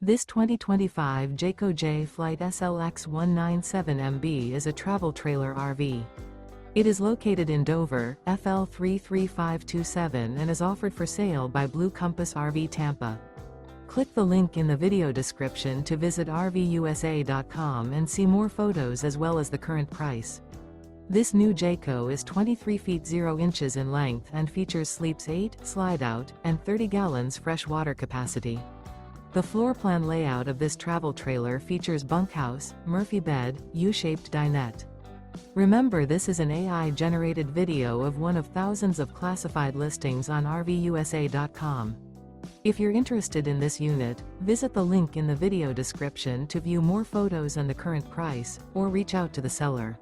This 2025 Jayco Jay Flight SLX 197MB is a travel trailer RV. It is located in Dover, FL 33527 and is offered for sale by Blue Compass RV Tampa. Click the link in the video description to visit RVUSA.com and see more photos as well as the current price. This new Jayco is 23 feet 0 inches in length and features sleeps 8, Slideout, and 30 gallons fresh water capacity. The floor plan layout of this travel trailer features bunkhouse, Murphy bed, U-shaped dinette. Remember, this is an AI-generated video of one of thousands of classified listings on RVUSA.com. If you're interested in this unit, visit the link in the video description to view more photos and the current price, or reach out to the seller.